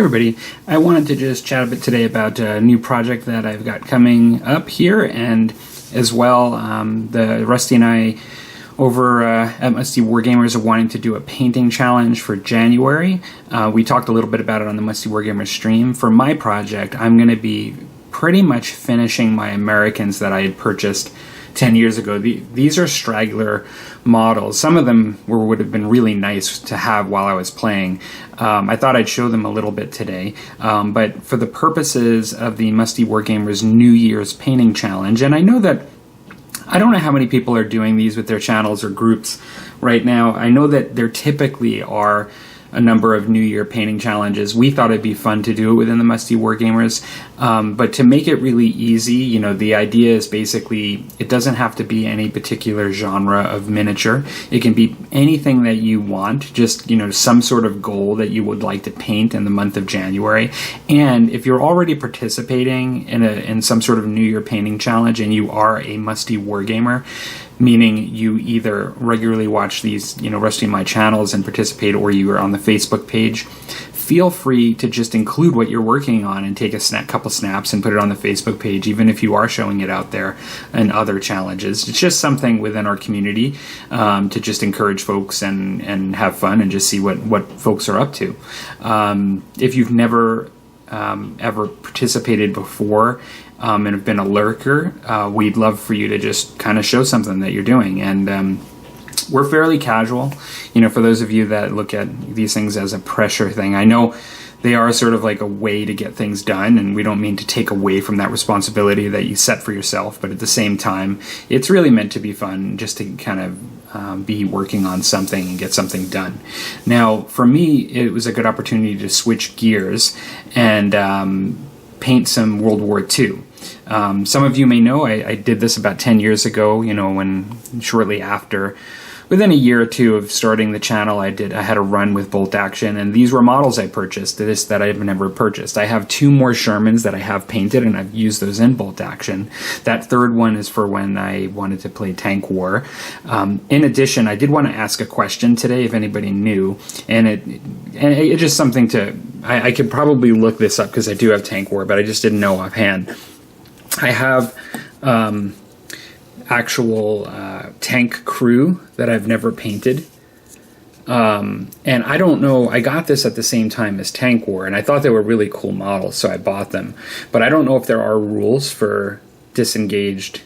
everybody, I wanted to just chat a bit today about a new project that I've got coming up here, and as well the Rusty and I over at Musty Wargamers are wanting to do a painting challenge for January. We talked a little bit about it on the Musty Wargamers stream. For my project, I'm going to be pretty much finishing my Americans that I had purchased 10 years ago. These are straggler models. Some of them would have been really nice to have while I was playing. I thought I'd show them a little bit today, but for the purposes of the Musty Wargamers New Year's Painting Challenge, and I know that I don't know how many people are doing these with their channels or groups right now. I know that there typically are a number of New Year painting challenges. We thought it'd be fun to do it within the Musty Wargamers, but to make it really easy, you know, the idea is basically it doesn't have to be any particular genre of miniature. It can be anything that you want, just, you know, some sort of goal that you would like to paint in the month of January. And if you're already participating in some sort of New Year painting challenge and you are a Musty Wargamer, meaning you either regularly watch these, you know, Rusty and my channels and participate, or you are on the Facebook page, feel free to just include what you're working on and take a couple snaps and put it on the Facebook page, even if you are showing it out there in other challenges. It's just something within our community to just encourage folks and have fun and just see what folks are up to. If you've never ever participated before and have been a lurker, we'd love for you to just kind of show something that you're doing. And we're fairly casual, you know, for those of you that look at these things as a pressure thing. I know they are sort of like a way to get things done, and we don't mean to take away from that responsibility that you set for yourself, but at the same time, it's really meant to be fun, just to kind of be working on something and get something done. Now, for me, it was a good opportunity to switch gears and paint some World War II. Some of you may know I did this about 10 years ago, you know, when shortly after, within a year or two of starting the channel, I had a run with bolt action, and these were models I purchased, that I've never purchased. I have two more Shermans that I have painted, and I've used those in bolt action. That third one is for when I wanted to play Tank War. In addition, I did want to ask a question today, if anybody knew, and it's just something to, I could probably look this up because I do have Tank War, but I just didn't know offhand. I have actual tank crew that I've never painted, and I don't know, I got this at the same time as Tank War, and I thought they were really cool models, so I bought them, but I don't know if there are rules for disengaged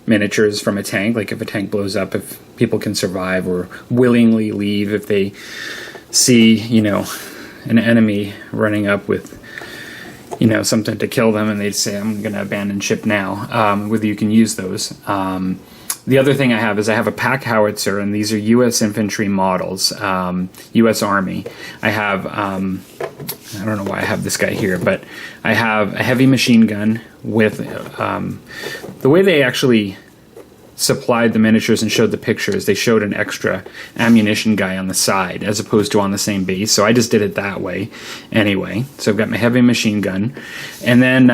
miniatures from a tank, like if a tank blows up, if people can survive or willingly leave if they see, you know, an enemy running up with, you know, something to kill them, and they'd say, I'm going to abandon ship now, whether you can use those. The other thing I have is I have a pack howitzer, and these are U.S. infantry models, U.S. Army. I have, I don't know why I have this guy here, but I have a heavy machine gun with, the way they actually supplied the miniatures and showed the pictures, they showed an extra ammunition guy on the side as opposed to on the same base, so I just did it that way anyway. So I've got my heavy machine gun, and then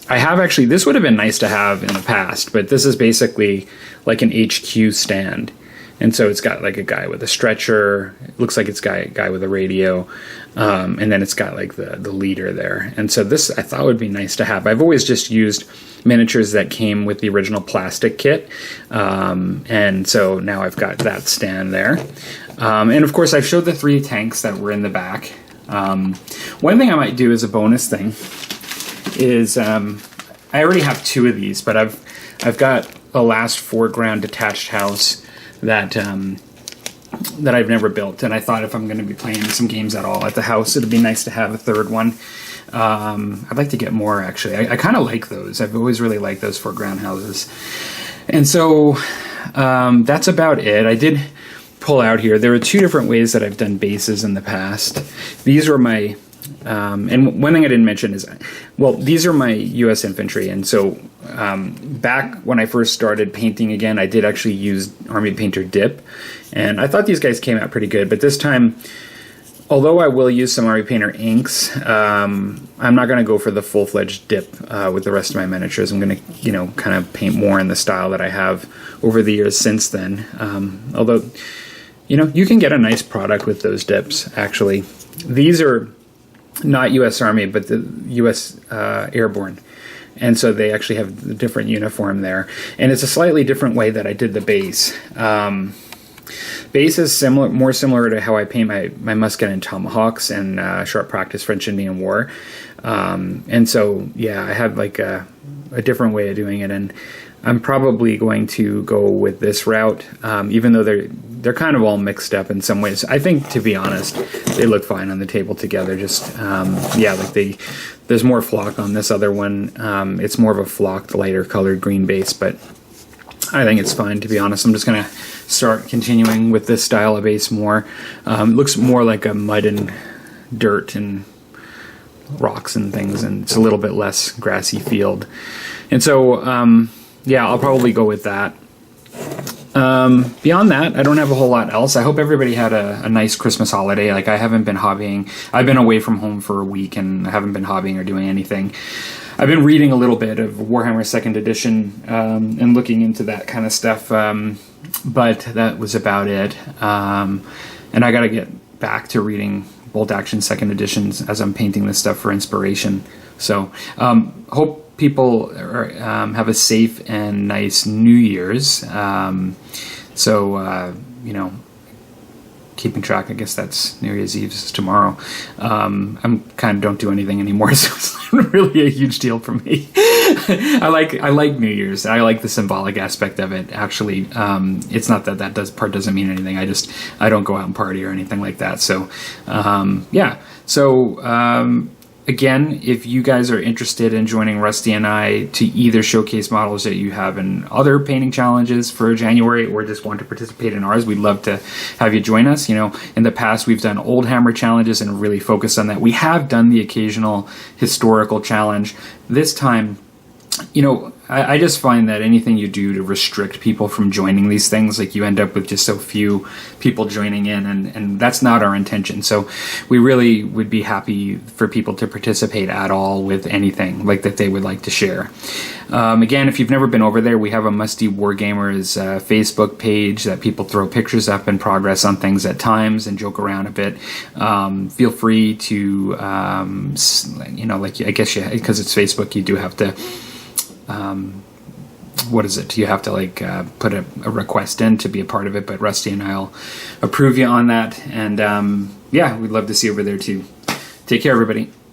I have actually, this would have been nice to have in the past, but this is basically like an HQ stand, and so it's got like a guy with a stretcher, it looks like it's a guy with a radio, and then it's got like the leader there, and so this I thought would be nice to have. I've always just used miniatures that came with the original plastic kit, and so now I've got that stand there, and of course I've showed the 3 tanks that were in the back. One thing I might do as a bonus thing is I already have 2 of these, but I've got a last foreground detached house that I've never built, and I thought if I'm going to be playing some games at all at the house, it'd be nice to have a third one. I'd like to get more, actually. I kind of like those. I've always really liked those foreground houses. And so that's about it. I did pull out here. There are 2 different ways that I've done bases in the past. These were my, and one thing I didn't mention is, well, these are my U.S. infantry, and so back when I first started painting again, I did actually use Army Painter dip, and I thought these guys came out pretty good, but this time, although I will use some Army Painter inks, I'm not going to go for the full-fledged dip with the rest of my miniatures. I'm going to, you know, kind of paint more in the style that I have over the years since then. Although, you know, you can get a nice product with those dips, actually. These are not U.S. Army, but the U.S. Airborne. And so they actually have a different uniform there. And it's a slightly different way that I did the base. Base is similar, more similar to how I paint my musket and tomahawks and short practice French Indian War. And so, yeah, I have like a different way of doing it. And I'm probably going to go with this route, even though they're kind of all mixed up in some ways. I think, to be honest, they look fine on the table together. Just yeah, like there's more flock on this other one. It's more of a flocked, lighter colored green base, but I think it's fine, to be honest. I'm just gonna start continuing with this style of base more. Looks more like a mud and dirt and rocks and things, and it's a little bit less grassy field. And so yeah, I'll probably go with that. Beyond that, I don't have a whole lot else. I hope everybody had a nice Christmas holiday. Like, I haven't been hobbying. I've been away from home for a week and I haven't been hobbying or doing anything. I've been reading a little bit of Warhammer 2nd Edition and looking into that kind of stuff, but that was about it. And I got to get back to reading Bolt Action 2nd Editions as I'm painting this stuff for inspiration. So hope people have a safe and nice New Year's. You know, keeping track, I guess that's New Year's Eve is tomorrow. I'm kind of don't do anything anymore, so it's not really a huge deal for me. I like New Year's. I like the symbolic aspect of it. Actually, it's not that part doesn't mean anything. I don't go out and party or anything like that. So yeah. So again, if you guys are interested in joining Rusty and I to either showcase models that you have in other painting challenges for January or just want to participate in ours, we'd love to have you join us. You know, in the past, we've done old hammer challenges and really focused on that. We have done the occasional historical challenge. This time, you know, I just find that anything you do to restrict people from joining these things, like, you end up with just so few people joining in, and that's not our intention. So we really would be happy for people to participate at all with anything like that they would like to share. Again, if you've never been over there, we have a Musty Wargamers Facebook page that people throw pictures up in progress on things at times and joke around a bit. Feel free to, you know, like, I guess because it's Facebook, you do have to what is it? You have to like put a request in to be a part of it, but Rusty and I'll approve you on that. And yeah, we'd love to see you over there too. Take care, everybody.